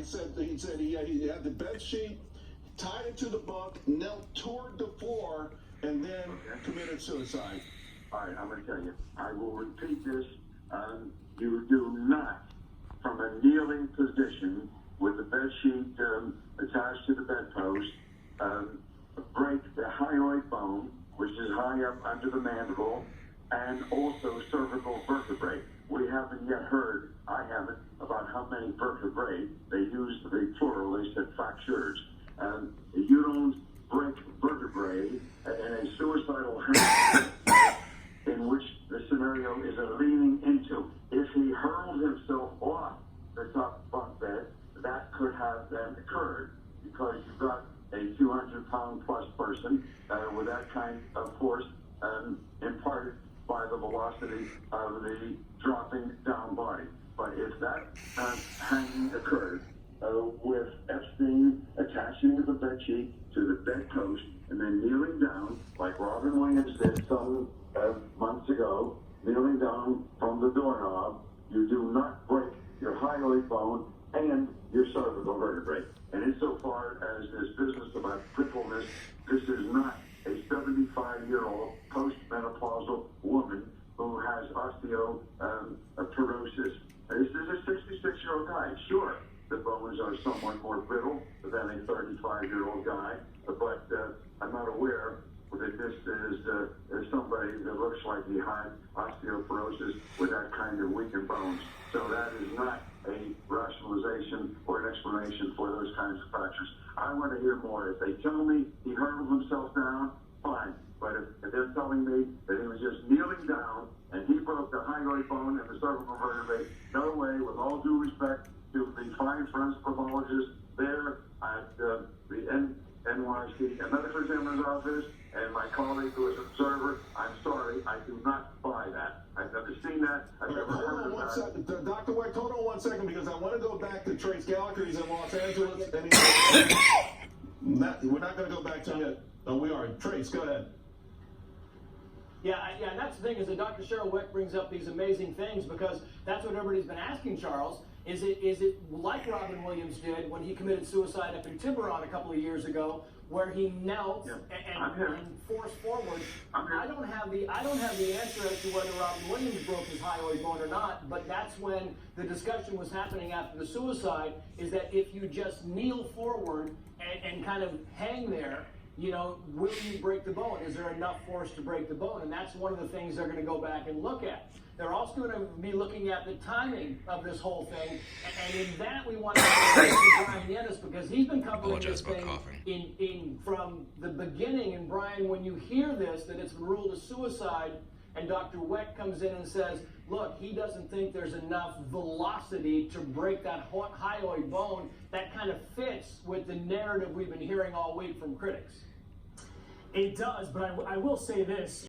said he had the bed sheet, tied it to the bunk, knelt toward the floor, and then committed suicide. All right, I'm going to tell you. I will repeat this. You do not, from a kneeling position with the bed sheet attached to the bedpost, break the hyoid bone, which is high up under the mandible, and also cervical vertebrae. We haven't yet heard, I haven't, about how many vertebrae. They use the plural, they said fractures. You don't break vertebrae in a suicidal hand in which the scenario is a leaning into. If he hurled himself off the top bunk bed, that could have then occurred, because you've got a 200-pound plus person with that kind of force imparted by the velocity of the dropping down body. But if that hanging occurred with Epstein attaching the bed sheet to the bedpost and then kneeling down, like Robin Williams did some months ago, kneeling down from the doorknob, you do not break your hyoid bone and your cervical vertebrae. And insofar as this business about crippleness, this is not a 75-year-old postmenopausal woman who has osteoporosis. This is a 66-year-old guy. Sure, the bones are somewhat more brittle than a 35-year-old guy, but I'm not aware that this is somebody that looks like he had osteoporosis with that kind of weakened bones. So that is not a rationalization or an explanation for those kinds of fractures. I want to hear more. If they tell me he hurled himself down, fine. But if they're telling me that he was just kneeling down and he broke the hyoid bone and the cervical vertebrae, no way, with all due respect to the fine forensic pathologist there at the NYC medical examiner's office and my colleague who is an observer, I'm sorry, I do not buy that. I've never seen that. I've never heard of that. Dr. Weck, hold on 1 second, because I want to go back to Trace Gallagher. He's in Los Angeles. And we're not going to go back to him yet. No, we are. Trace, go ahead. Yeah, and that's the thing, is that Dr. Cheryl Weck brings up these amazing things, because that's what everybody's been asking, Charles. Is it like Robin Williams did when he committed suicide up in Tiburon a couple of years ago, where he knelt and forced forward? I don't have the answer as to whether Robin Williams broke his hyoid bone or not, but that's when the discussion was happening after the suicide, is that if you just kneel forward and kind of hang there, you know, will you break the bone? Is there enough force to break the bone? And that's one of the things they're going to go back and look at. They're also going to be looking at the timing of this whole thing, and in that we want to Brian Yennis, because he's been covering this thing from the beginning. And Brian, when you hear this, that it's been ruled a suicide, and Dr. Weck comes in and says, look, he doesn't think there's enough velocity to break that hyoid bone, that kind of fits with the narrative we've been hearing all week from critics. It does, but I will say this.